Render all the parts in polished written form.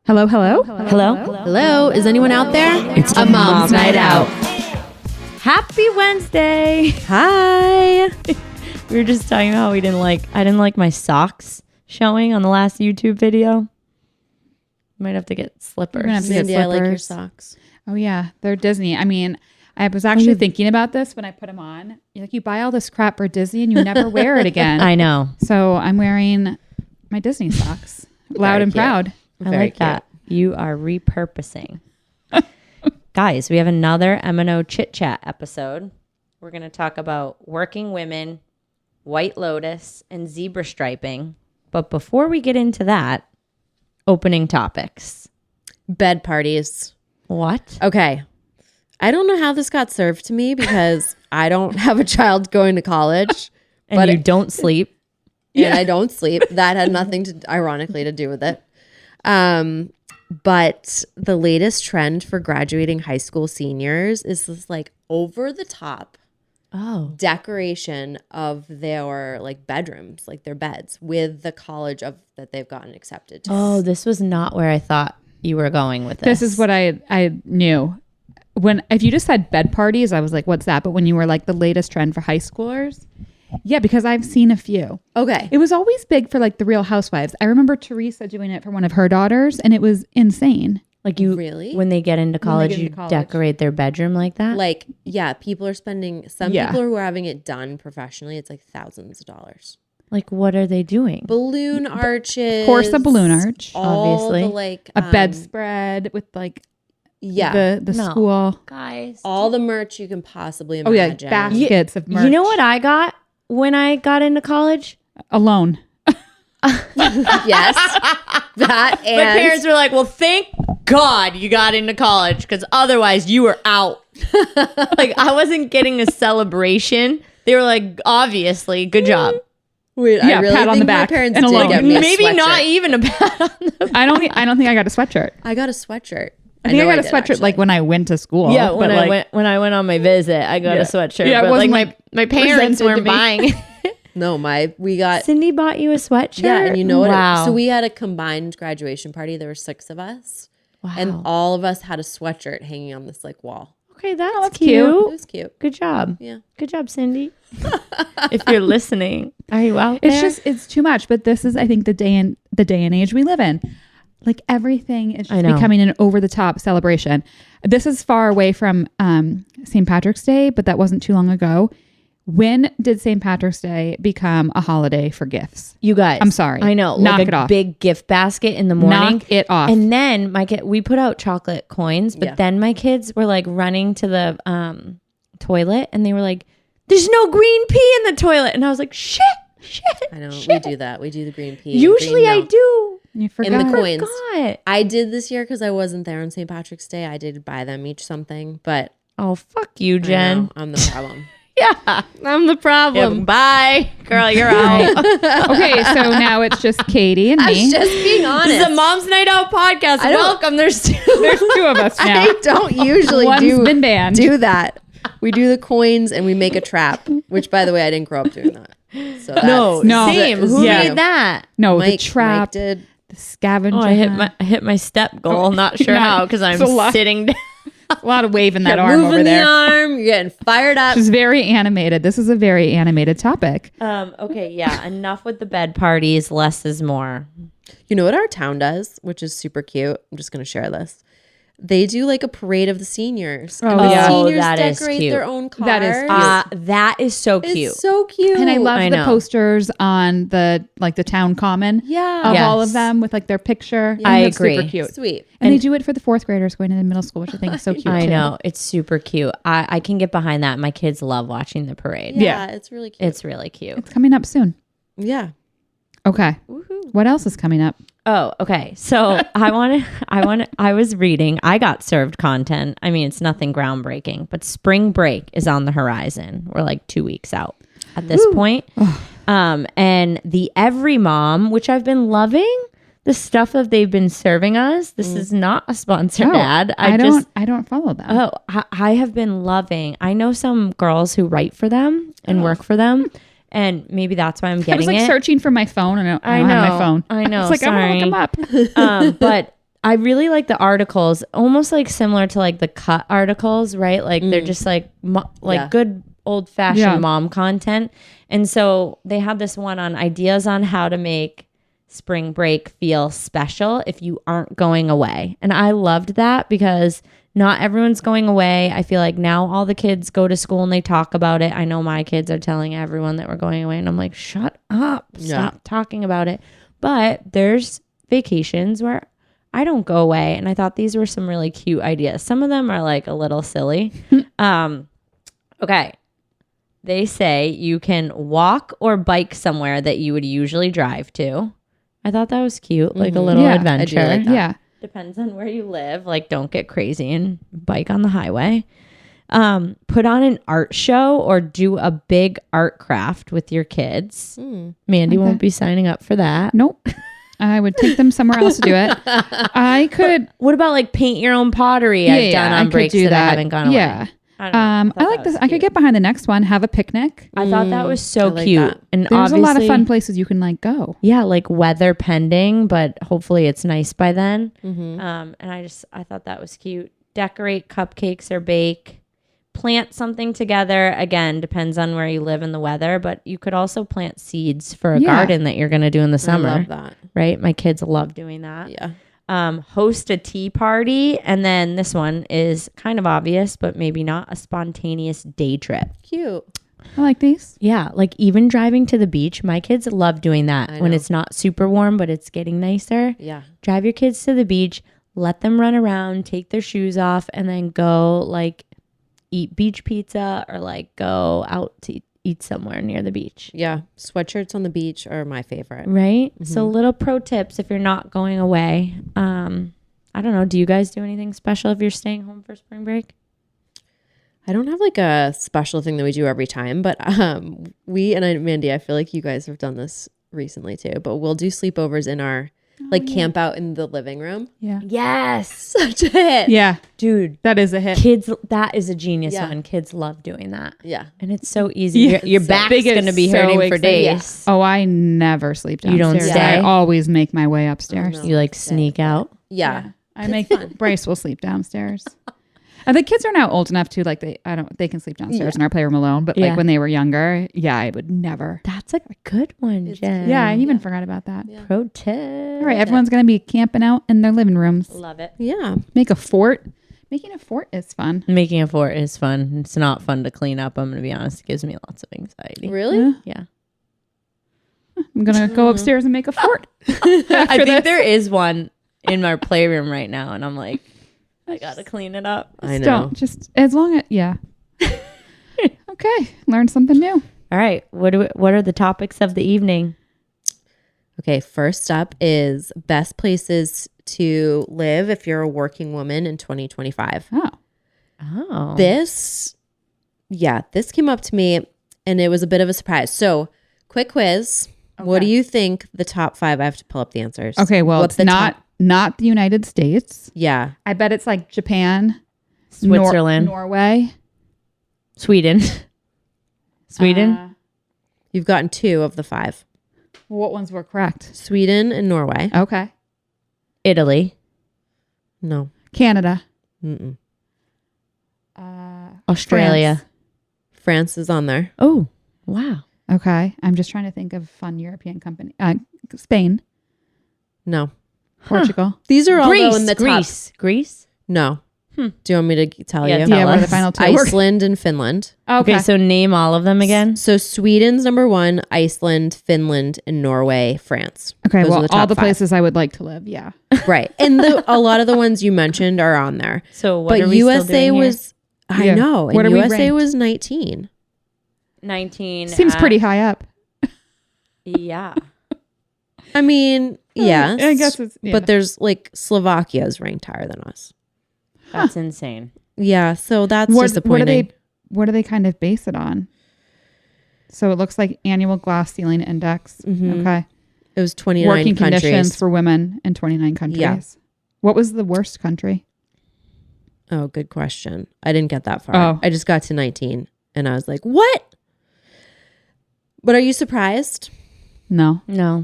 Hello. Hello. Is anyone out there? It's a mom's night out. Happy Wednesday. Hi. We were just talking about how I didn't like my socks showing on the last YouTube video. Might have to get slippers. You're gonna have to get Mandy, I like your slippers. socks. Oh yeah, they're Disney. I mean, I was actually thinking about this when I put them on. You buy all this crap for Disney and you never wear it again. I know. So I'm wearing my Disney socks, loud and cute. proud. I like that. You are repurposing. Guys, we have another MNO chit-chat episode. We're going to talk about working women, White Lotus, and zebra striping. But before we get into that, opening topics. Bed parties. What? Okay. I don't know how this got served to me because I don't have a child going to college. And but you don't sleep. And I don't sleep. That had nothing to, ironically, to do with it. But the latest trend for graduating high school seniors is this like over the top decoration of their like bedrooms, like their beds with the college of that they've gotten accepted to. Oh, this was not where I thought you were going with this. This is what I knew. If you just said bed parties, I was like, what's that? But when you were like the latest trend for high schoolers, yeah, because I've seen a few. Okay. It was always big for like the Real Housewives. I remember Teresa doing it for one of her daughters, and it was insane. Like you, Really? when they get into college, get into you college. decorate their bedroom like that? Like, yeah, people are spending, some Yeah. people who are having it done professionally, it's like thousands of dollars. Like, what are they doing? Balloon arches. Of course, a balloon arch, All obviously. the like a bedspread with like yeah. the No. school. Guys. All the merch you can possibly Oh yeah, imagine. baskets of merch. You know what I got when I got into college? Alone. Yes. That and My parents were like, well, thank God you got into college because otherwise you were out. Like, I wasn't getting a celebration. They were like, obviously, good job. Wait, Yeah, I really pat on think the my back parents and did alone. get me a Maybe not sweatshirt. even a pat on the I don't think I got a sweatshirt. I got a sweatshirt. I think I know got a did, sweatshirt actually. like when I went to school. Yeah, when but, like, when I went on my visit, I got Yeah. a sweatshirt. Yeah, it but like wasn't, my parents presented to weren't me. buying. No, we got Cindy bought you a sweatshirt? yeah, and you know what? Wow. So we had a combined graduation party. There were 6 of us, wow. and all of us had a sweatshirt hanging on this like wall. Okay, that's, that's cute. cute. It was cute. Good job. Yeah. Good job, Cindy. If you're listening, are you out there? it's too much. But this is, I think, the day and age we live in. Like everything is I just know. becoming an over the top celebration. This is far away from St. Patrick's Day, but that wasn't too long ago. When did St. Patrick's Day become a holiday for gifts? You guys, I'm sorry. I know. Knock like it a off. big gift basket in the morning. Knock it off. And then we put out chocolate coins, but Yeah. then my kids were like running to the toilet and they were like, "There's no green pea in the toilet," and I was like, "Shit." I know. shit. We do that. We do the green pea. Usually green I milk. do. You forgot. In the coins. God. I did this year because I wasn't there on St. Patrick's Day. I did buy them each something, but Oh, fuck you, I Jen. know, I'm the problem. Yeah, I'm the problem. Bye, girl. You're out. Okay, so now it's just Katie and I was me. just being honest. This is a Mom's Night Out podcast. I don't- Welcome. There's two. There's 2 of us now. I don't usually One's been banned. do that. We do the coins and we make a trap, which by the way, I didn't grow up doing that. So that's, No, Same. that is Who new. made that? No, the Mike trap, did. the scavenger. Oh, I hunt. hit my step goal. Not sure Not- how because I'm it's a lot. sitting down. A lot of waving that You're arm moving over there. the arm. You're getting fired up. She's very animated. This is a very animated topic. Okay, yeah. Enough with the bed parties. Less is more. You know what our town does, which is super cute? I'm just going to share this. They do like a parade of the seniors. Oh, and the yeah. seniors that is decorate cute. their own cars. That is cute. That is so cute. It's so cute. And I love I the know. posters on the town common Yeah. of all Yes. of them with like their picture. I think that's agree. Super cute. Sweet. And they do it for the 4th graders going into middle school, which I think is so cute. I too. know. It's super cute. I can get behind that. My kids love watching the parade. Yeah, it's really cute. It's really cute. It's coming up soon. yeah. Okay. What else is coming up? Oh, okay. So I was reading, I got served content. I mean, it's nothing groundbreaking, but spring break is on the horizon. We're like 2 weeks out at this point. And the Every Mom, which I've been loving, the stuff that they've been serving us. This is not a sponsored ad. I don't follow that. Oh, I have been loving. I know some girls who write for them and work for them. And maybe that's why I'm getting I was like it. searching for my phone and I don't have my phone. I know. It's like, sorry. I'm going to look them up. But I really like the articles, almost like similar to like the cut articles, right? Like they're just like good old fashioned mom content. And so they had this one on ideas on how to make spring break feel special if you aren't going away. And I loved that because not everyone's going away. I feel like now all the kids go to school and they talk about it. I know my kids are telling everyone that we're going away and I'm like, shut up, stop talking about it. But there's vacations where I don't go away. And I thought these were some really cute ideas. Some of them are like a little silly. Okay. They say you can walk or bike somewhere that you would usually drive to. I thought that was cute. Like a little adventure. I do like that. Yeah. Depends on where you live. Like, don't get crazy and bike on the highway. Put on an art show or do a big art craft with your kids. Mandy won't be signing up for that. Nope. I would take them somewhere else to do it. I could. What about like paint your own pottery? I've done on breaks that I haven't gone away. Yeah. I like this. I could get behind the next one. Have a picnic. I thought that was so like cute. that. And There's a lot of fun places you can like go. Yeah, like weather pending, but hopefully it's nice by then. And I thought that was cute. Decorate cupcakes or bake. Plant something together. Again, depends on where you live and the weather, but you could also plant seeds for a garden that you're going to do in the summer. I love that. Right? My kids love doing that. Yeah. Host a tea party. And then this one is kind of obvious, but maybe not, a spontaneous day trip. Cute. I like these. Yeah, like even driving to the beach. My kids love doing that when it's not super warm, but it's getting nicer. Yeah. Drive your kids to the beach, let them run around, take their shoes off, and then go like eat beach pizza or like go out to eat somewhere near the beach. Yeah. Sweatshirts on the beach are my favorite. Right? So little pro tips if you're not going away. I don't know. Do you guys do anything special if you're staying home for spring break? I don't have like a special thing that we do every time, but Mandy, I feel like you guys have done this recently too, but we'll do sleepovers in our camp out in the living room. Yeah. Yes. Such a hit. Yeah. Dude, That is a hit. kids, that is a genius Yeah. one. Kids love doing that. Yeah. And it's so easy. Yeah, Your so back's big is going to be so hurting for exciting. days. Oh, I never sleep You downstairs. don't stay? I always make my way upstairs. Oh, no. You like sneak out. Yeah. I make Bryce will sleep downstairs. And the kids are now old enough to like they can sleep downstairs in our playroom alone. But Yeah. like when they were younger, I would never. That's a good one, Jen. Yeah, I even forgot about that. Yeah. Pro tip. All right, everyone's gonna be camping out in their living rooms. Love it. Yeah. Make a fort. Making a fort is fun. Making a fort is fun. It's not fun to clean up. I'm going to be honest. It gives me lots of anxiety. Really? Yeah. I'm gonna go upstairs and make a fort. I think there is one in my playroom right now. And I'm like, I got to clean it up. I know. Don't just as long as Okay, learn something new. All right. What are the topics of the evening? Okay. First up is best places to live if you're a working woman in 2025. Oh. This came up to me and it was a bit of a surprise. So, quick quiz. What do you think the top 5? I have to pull up the answers. Okay, well, What's it's not the United States. Yeah. I bet it's like Japan, Switzerland. Norway, Sweden. Sweden? You've gotten 2 of the 5. What ones were correct? Sweden and Norway. Okay. Italy. No. Canada. Mm-mm. Australia. France is on there. Oh, wow. Okay. I'm just trying to think of fun European company. Spain, No. Portugal. These are all though in the Greece. top. Greece. No. Do you want me to tell Yeah, you? tell Yeah, we're the us. final 2. Iceland and Finland. Okay, so name all of them again. So Sweden's number 1, Iceland, Finland, and Norway, France. Okay, Those are well, the top all the 5. places I would like to live. Yeah. Right. And a lot of the ones you mentioned are on there. So what But are we USA still doing was I Yeah. know. And What are we USA ranked? was 19. here? 19. Seems pretty high up. Yeah. I mean, yes. I guess it's But there's like Slovakia's ranked higher than us. That's insane. Yeah, so that's what disappointing. do they kind of base it on? So it looks like annual glass ceiling index. Mhm. Okay. It was 29 Working countries. conditions for women in 29 countries. Yeah. What was the worst country? Oh, good question. I didn't get that far. Oh. I just got to 19 and I was like, what? But are you surprised? No.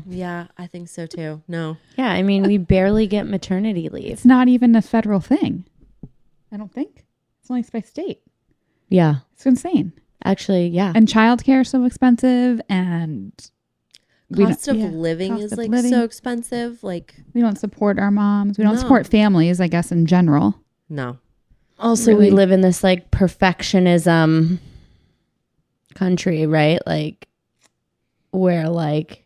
Yeah, I think so too. No. Yeah, I mean, we barely get maternity leave. It's not even a federal thing. I don't think. It's only by state. Yeah. It's insane. Actually, yeah. And childcare is so expensive, and Cost of living is like so expensive. Like, we don't support our moms. We don't No. support families, I guess, in general. no. Also, we live in this like perfectionism country, right? Like, where like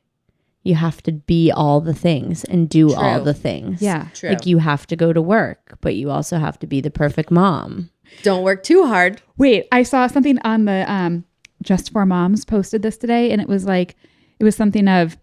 you have to be all the things and do all the things. Yeah. True. Like, you have to go to work, but you also have to be the perfect mom. Don't work too hard. Wait, I saw something on the Just for Moms posted this today, and it was something of,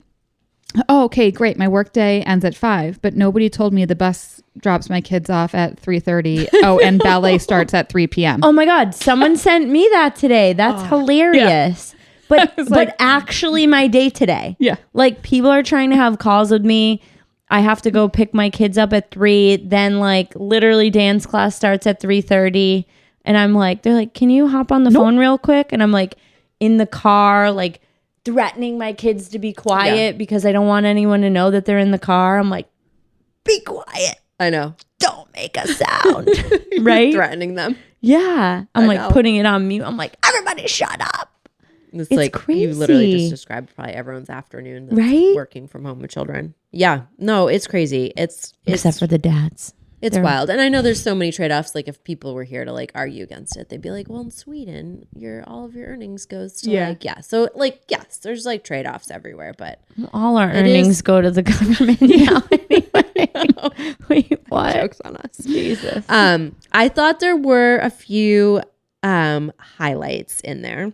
oh, okay, great. My work day ends at 5, but nobody told me the bus drops my kids off at 3:30. Oh, and ballet starts at 3 p.m. Oh my God, someone sent me that today. That's hilarious. But actually my day today. Yeah. Like, people are trying to have calls with me. I have to go pick my kids up at 3. Then like literally dance class starts at 3:30. And I'm like, they're like, can you hop on the phone real quick? And I'm like in the car, like threatening my kids to be quiet because I don't want anyone to know that they're in the car. I'm like, be quiet. I know. Don't make a sound. Right? Threatening them. Yeah. I'm I like know. putting it on mute. I'm like, everybody shut up. It's It's like you literally crazy. just described probably everyone's afternoon that's Right? working from home with children. Yeah. No, it's crazy. It's Except for the dads. It's wild. And I know there's so many trade-offs. Like, if people were here to like argue against it, they'd be like, well, in Sweden, all of your earnings goes to like, So like, yes, there's like trade-offs everywhere, but All our earnings go to the government now anyway. Wait, what? jokes on us. Jesus. I thought there were a few highlights in there.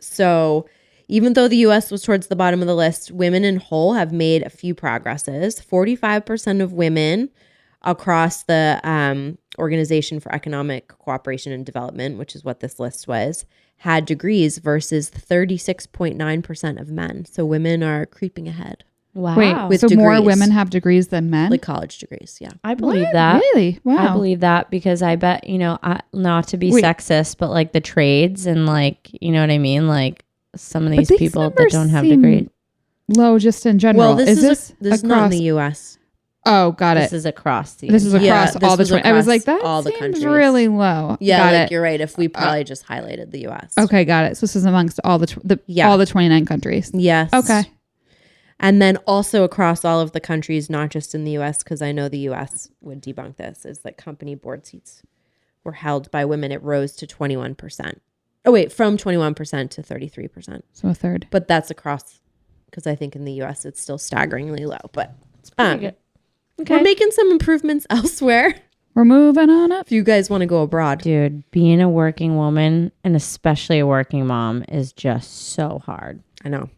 So even though the U.S. was towards the bottom of the list, women in whole have made a few progresses. 45% of women across the Organization for Economic Cooperation and Development, which is what this list was, had degrees versus 36.9% of men. So women are creeping ahead. Wow. Wait, With so more degrees. women have degrees than men? Like college degrees, yeah. I believe What? that. Really? Wow. I believe that because I bet, not to be Wait. sexist, but like the trades and like, you know what I mean? Like some of But these people that numbers don't have seem degrees. low just in general. Well, this is not in the U.S. Oh, got it. This is across the This is Yeah, across this all the was 20. I was like, across that all the seems countries. really low. Yeah, got like it. you're right. If we probably just highlighted the U.S. Okay, got it. So this is amongst all all the 29 countries. Yes. Okay. And then also across all of the countries, not just in the U.S., because I know the U.S. would debunk this, is that company board seats were held by women. It rose to 21%. Oh, wait, from 21% to 33%. So a third. But that's across, because I think in the U.S. it's still staggeringly low. But good. we're making some improvements elsewhere. We're moving on up. If you guys want to go abroad. Dude, being a working woman and especially a working mom is just so hard. I know.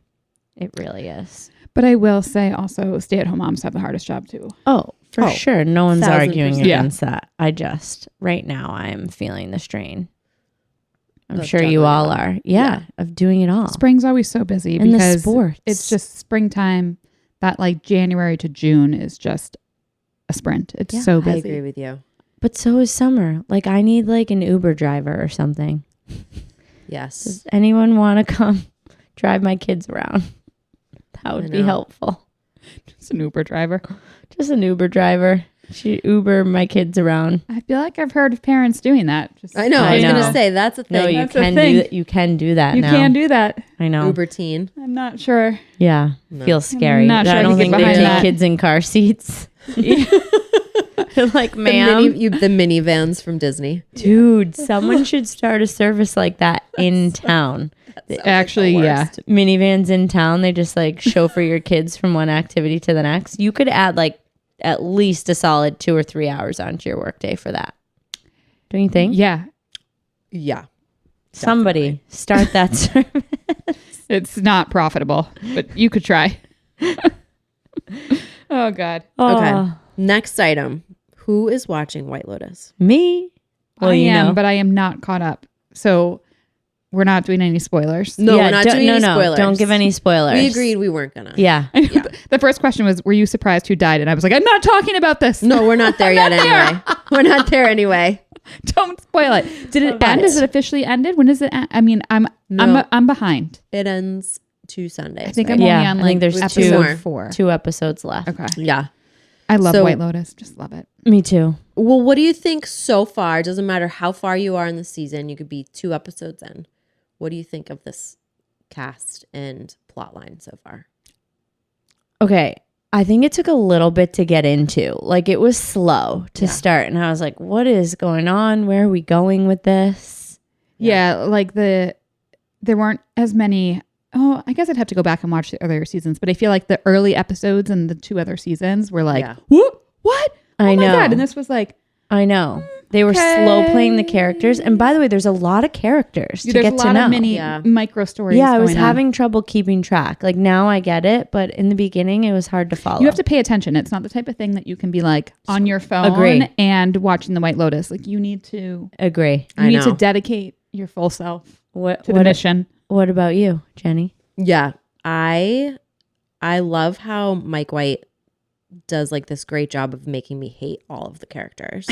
It really is. But I will say also stay-at-home moms have the hardest job too. Oh, for sure. No one's 1000%. arguing Yeah. against that. Right now I'm feeling the strain. I'm Of sure you juggling all all. are. Yeah, of doing it all. Spring's always so busy And the because sports. it's just springtime. That like January to June is just a sprint. It's Yeah, so I busy. agree with you. But so is summer. Like, I need like an Uber driver or something. Yes. Does anyone want to come drive my kids around? That would I be know. helpful. Just an Uber driver. Just an Uber driver. She Uber my kids around. I feel like I've heard of parents doing that. Just, I know. I I was going know. to say, that's a thing. No, you That's a can thing. do that. You can do that You now. can do that. I know. Uber teen. I'm not sure. Yeah. No. Feels scary. not sure I I don't can think get they behind take that. kids in car seats. They're like, ma'am. The minivans from Disney. Dude, someone should start a service like that in town. Actually, yeah. Minivans in town, they just like chauffeur your kids from one activity to the next. You could add like at least a solid 2 or 3 hours onto your workday for that. Don't you think? Yeah. Yeah. Somebody start that service. It's not profitable, but you could try. Oh, God. Okay. Oh, Next item. Who is watching White Lotus? me? Well, I you am, know. but I am not caught up. So we're not doing any spoilers. No, we're not doing any no. spoilers. Don't give any spoilers. We agreed we weren't gonna. Yeah. The first question was, were you surprised who died? And I was like, I'm not talking about this. No, we're not there yet anyway. We're not there anyway. Don't spoil it. Did it But- end? Is it officially ended? When does it end? I mean, I'm No. behind. It ends 2 Sundays. I think right? I'm only Yeah, on I think like there's episode two. 4. 2 episodes left. Okay. Yeah. I love So- White Lotus. Just love it. Me too. Well, what do you think so far? It doesn't matter how far you are in the season. You could be 2 episodes in. What do you think of this cast and plot line so far? Okay. I think it took a little bit to get into. Like it was slow to start. And I was like, what is going on? Where are we going with this? Yeah, like there weren't as many. Oh, I guess I'd have to go back and watch the other seasons, but I feel like the early episodes and the 2 other seasons were like, Yeah. whoop, what? I Oh my know. God. And this was like, I know. They were slow playing the characters. And by the way, there's a lot of characters to there's get a to lot know. of mini Yeah. micro stories. Yeah, I was going on. having trouble keeping track. Like now I get it, but in the beginning it was hard to follow. You have to pay attention. It's not the type of thing that you can be like on your phone Agree. and watching the White Lotus. Like you need to agree. I need to know. dedicate your full self What to the mission. What about you, Jenny? Yeah. I love how Mike White does like this great job of making me hate all of the characters.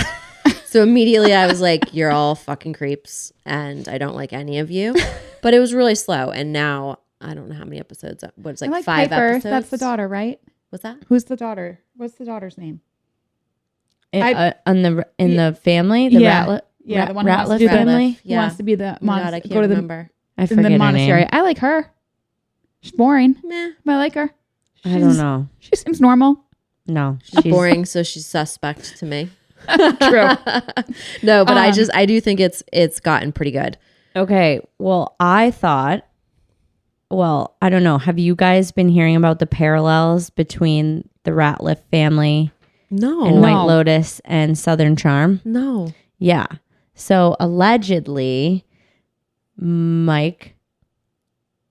So immediately I was like, you're all fucking creeps and I don't like any of you. But it was really slow. And now I don't know how many episodes. What it's like, I like 5 Piper. episodes. That's the daughter, right? What's that? Who's the daughter? What's the daughter's name? In the family, the Yeah. Ratlet, Yeah, the one who wants Ratliff to do the- family. Who wants to be the Oh my God, I can't go to remember. I in forget the her monastery. name. I like her. She's boring. Meh. But I like her. I don't know. She seems normal. No, She's boring, so she's suspect to me. True. No, but I do think it's gotten pretty good. Okay. Well, I don't know. Have you guys been hearing about the parallels between the Ratliff family No. and White Lotus and Southern Charm? No. Yeah. So allegedly, Mike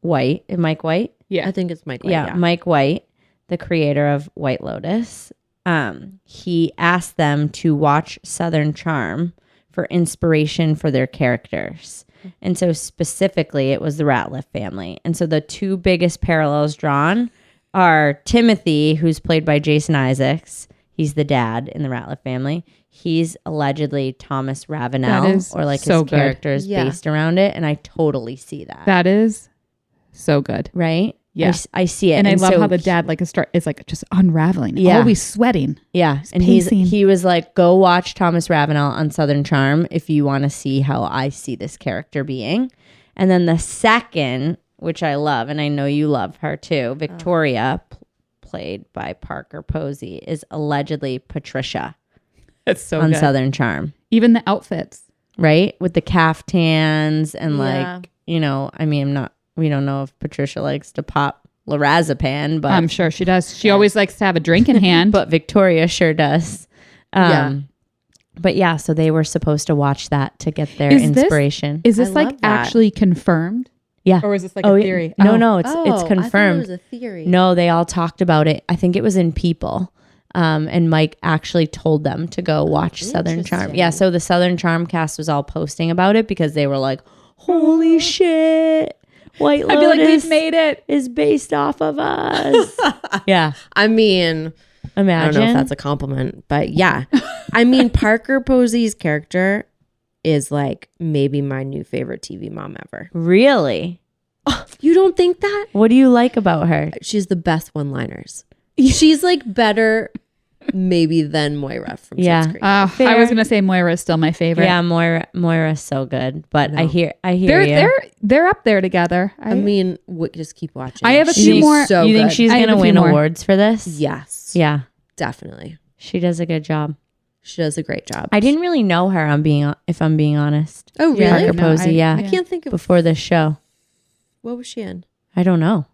White. Yeah. I think it's Mike White. Yeah, Mike White, the creator of White Lotus. He asked them to watch Southern Charm for inspiration for their characters. And so specifically it was the Ratliff family. And so the 2 biggest parallels drawn are Timothy, who's played by Jason Isaacs. He's the dad in the Ratliff family. He's allegedly Thomas Ravenel, That is or like so his good. character is Yeah. based around it. And I totally see that. That is so good. Right? Yeah. I see it. And I love so how the dad is like just unraveling. Yeah. Always sweating. Yeah. And pacing. he was like, go watch Thomas Ravenel on Southern Charm if you want to see how I see this character being. And then the second, which I love, and I know you love her too, Victoria, played by Parker Posey, is allegedly Patricia That's so on good. Southern Charm. Even the outfits. Right? With the caftans and Yeah. like, we don't know if Patricia likes to pop lorazepam, but I'm sure she does. She always likes to have a drink in hand. but Victoria sure does. Yeah. But yeah, so they were supposed to watch that to get their Is this- inspiration. Is this I like love that. actually confirmed? Yeah. Or is this like Oh, a yeah. theory? No, it's I thought it confirmed. was a theory. No, they all talked about it. I think it was in People. And Mike actually told them to go watch Southern Charm. Interesting. Yeah, so the Southern Charm cast was all posting about it because they were like, holy shit, White I feel like Lotus we've made it. is based off of us. Yeah, I mean, I imagine. don't know if that's a compliment, but yeah. I mean, Parker Posey's character is like maybe my new favorite TV mom ever. Really? You don't think that? What do you like about her? She's the best one-liners. She's like better maybe than Moira from Yeah. Schitt's Creek. I Fair. was gonna say Moira is still my favorite. Yeah, Moira's so good. But No. I hear they're you. they're up there together. I mean, just keep watching. I have a She's few more- So you think good. she's I have gonna a few win more. awards for this? Yes. Yeah, Definitely. she does a good job. She does a great job. I didn't really know her. If I'm being honest, Oh, really? Yeah, Parker no, Posey. I- Yeah, I can't think of before this show, what was she in. I don't know.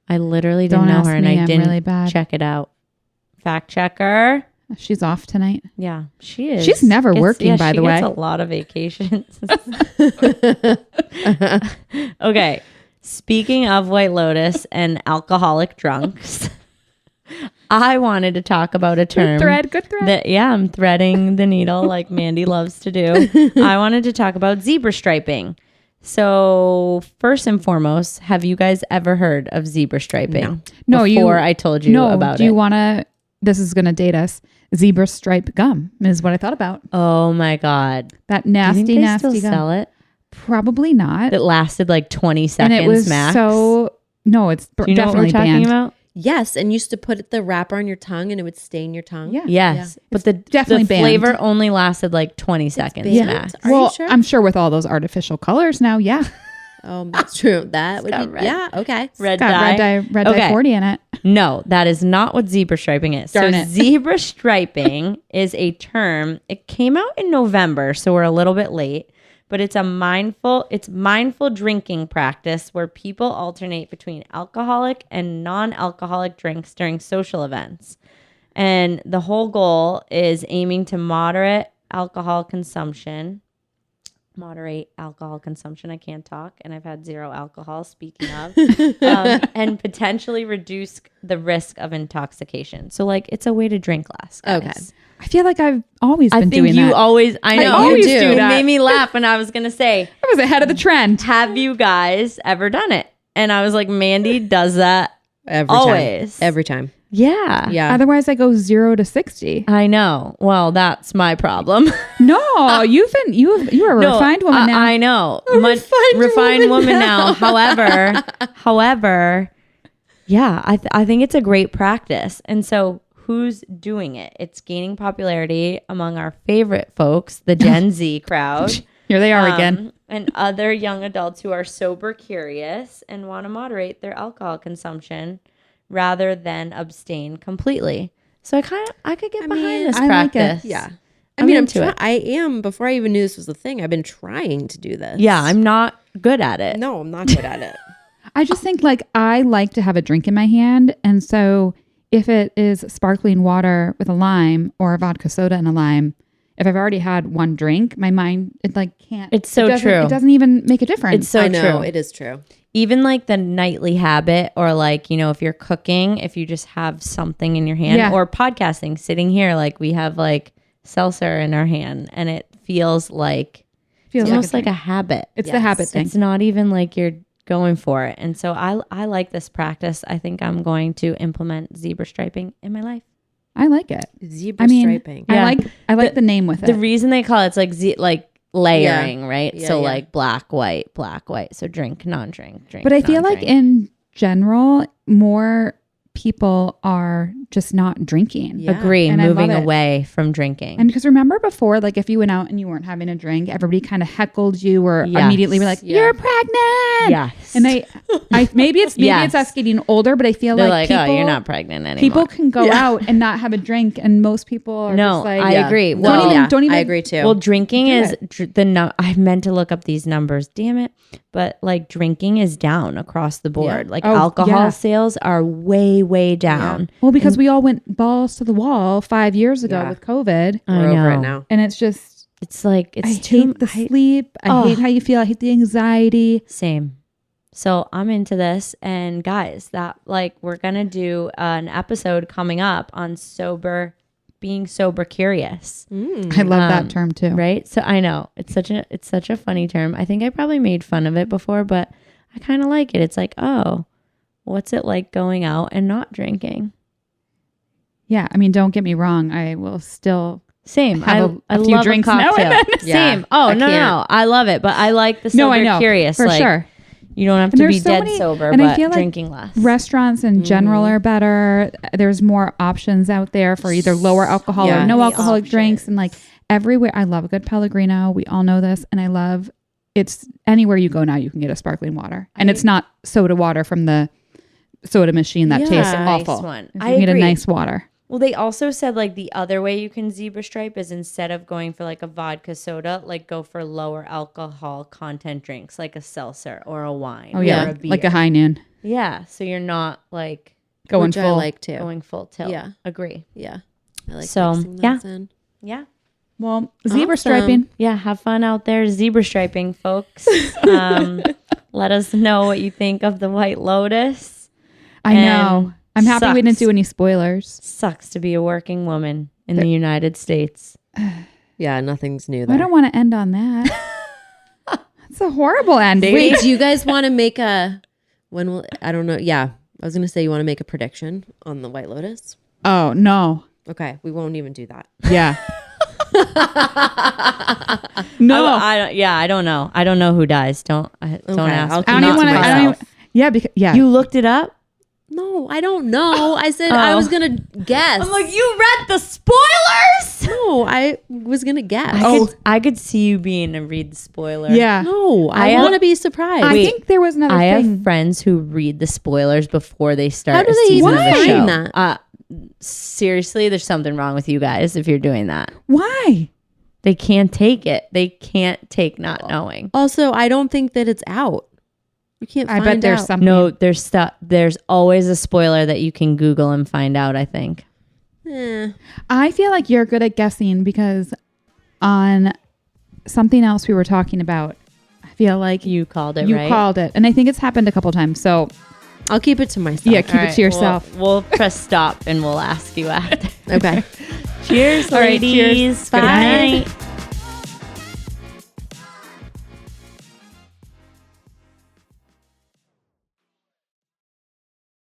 I literally didn't Don't know ask her, and me, I I'm didn't really bad. check it out. Fact checker. She's off tonight. Yeah, she is. She's never working, by the way. She gets a lot of vacations. Okay. Speaking of White Lotus and alcoholic drunks, I wanted to talk about a term. Good thread. I'm threading the needle like Mandy loves to do. I wanted to talk about zebra striping. So first and foremost, have you guys ever heard of zebra striping? No, Before I told you about do you it. want to? This is gonna date us. Zebra stripe gum is what I thought about. Oh my God. That Do you nasty, think they nasty still gum. sell it? Probably not. It lasted like 20 And seconds it was max. so No, it's Do you know what we're definitely talking banned. about? Yes, and used to put the wrapper on your tongue and it would stain your tongue. Yeah. Yes, but the definitely banned. flavor only lasted like 20 seconds banned? max. Are you Well, sure? I'm sure with all those artificial colors now, yeah. That's true. That would got be red. yeah. Okay. Red Got dye. red dye Okay. 40 in it. No, that is not what zebra striping is. Darn so it. zebra striping is a term. It came out in November, so we're a little bit late, but it's mindful drinking practice where people alternate between alcoholic and non-alcoholic drinks during social events. And the whole goal is aiming to moderate alcohol consumption. I can't talk, and I've had 0 alcohol, speaking of, and potentially reduce the risk of intoxication. So, like, it's a way to drink less, guys. Okay. I feel like I've always I been think doing you that. always, I know, always you do It that. made me laugh when I was going to say, I was ahead of the trend. have you guys ever done it? And I was like, Mandy does that Every always. time. Every time. Yeah. Yeah. Otherwise, I go 0 to 60. I know. Well, that's my problem. No, you are a refined woman now. I know. refined woman now. However, yeah, I think it's a great practice. And so who's doing it? It's gaining popularity among our favorite folks, the Gen Z crowd. Here they are again. And other young adults who are sober curious and want to moderate their alcohol consumption rather than abstain completely. So I could get behind this I like it. practice. Yeah. I'm into it. I am. Before I even knew this was a thing, I've been trying to do this. Yeah, I'm not good at it. No, I'm not good at it. I just think like I like to have a drink in my hand. And so if it is sparkling water with a lime or a vodka soda and a lime, if I've already had one drink, my mind, it like can't. It's so true. It doesn't even make a difference. It's so I know, true. it is true. Even like the nightly habit, or like, you know, if you're cooking, if you just have something in your hand, or podcasting, sitting here, like we have like seltzer in our hand, and it feels like Feels almost like like a habit. It's the habit thing. It's not even like you're going for it. And so I like this practice. I think I'm going to implement zebra striping in my life. I like it. Zebra striping. Yeah. I like the name with it. The reason they call it, it's like layering, right? Yeah, so yeah. like black, white. So drink, non-drink, drink. But I feel like non-drink. in general, more people are just not drinking. Yeah. Agree, And I moving love it. away from drinking. And because remember before, like if you went out and you weren't having a drink, everybody kind of heckled you or Yes. immediately were like, Yeah. "You're pregnant." Yes. And maybe it's Yes. us getting older, but I feel They're like like, people, oh, you're not pregnant anymore. people can go out and not have a drink, and most people are No, just like, I agree. No, Well, don't even- I agree too. Well, drinking Do is I meant to look up these numbers. Damn it. But like drinking is down across the board. Yeah. Like Oh, alcohol yeah. sales are way, way down. Well, because we all went balls to the wall 5 years ago Yeah. with COVID, I We're over know. it now. and it's just It's like, I it's too hate the sleep. I hate how you feel. I hate the anxiety. Same. So I'm into this. And guys, that like we're gonna do an episode coming up on being sober curious. I love that term too. Right? So I know it's such a funny term. I think I probably made fun of it before, but I kind of like it. It's like, oh, what's it like going out and not drinking? Yeah, I mean, don't get me wrong. I will still Same. have I a few love drinks a now and cocktail. then. Yeah, Same. Oh, I no, can't. I love it, but I like the sober No, I know curious. for like, sure. You don't have And to be there's so dead many- sober, and I but feel like drinking less. Restaurants in general are better. There's more options out there for either lower alcohol Yeah. or no Many alcoholic drinks, and like everywhere. I love a good Pellegrino. We all know this, and I love it's anywhere you go now. You can get a sparkling water, and it's not soda water from the soda machine that tastes Nice awful. one. You I can get a agree. nice water. Well, they also said like the other way you can zebra stripe is instead of going for like a vodka soda, like go for lower alcohol content drinks like a seltzer or a wine. Oh yeah, or a beer. like a high noon Yeah, so you're not like going Which I full. like too. going full tilt. Yeah. Agree. Yeah. I like So, mixing those yeah. in. Yeah. Well, zebra Awesome. striping. Yeah, have fun out there zebra striping, folks. Let us know what you think of the White Lotus. I know. I'm happy we didn't sucks. do any spoilers. Sucks to be a working woman in the United States. Yeah, nothing's new I there. don't want to end on that. That's a horrible ending. Wait, do you guys want to make I don't know. Yeah. I was going to say you want to make a prediction on the White Lotus. Oh no. Okay. We won't even do that. Yeah. No. I don't know. I don't know who dies. Don't ask. I'll I don't keep even it want to to. myself. Yeah, because You looked it up? No, I don't know. I said I was gonna guess. I'm like, you read the spoilers? No, I was gonna guess. I could see you being a read the spoiler. Yeah. No, I want to be surprised. I Wait, think there was another I thing. have friends who read the spoilers before they start How do a they season even of the show. find that? Seriously, there's something wrong with you guys if you're doing that. Why? They can't take it. They can't take not knowing. Also, I don't think that it's out. You can't. I Find bet there's out. something. No, there's stuff. There's always a spoiler that you can Google and find out, I think. I feel like you're good at guessing because on something else we were talking about, I feel like You called it, you right? called it. And I think it's happened a couple times. So I'll keep it to myself. yeah, keep it to yourself. We'll press stop and we'll ask you after. Okay. Cheers, All right, ladies. cheers. Good Bye. night.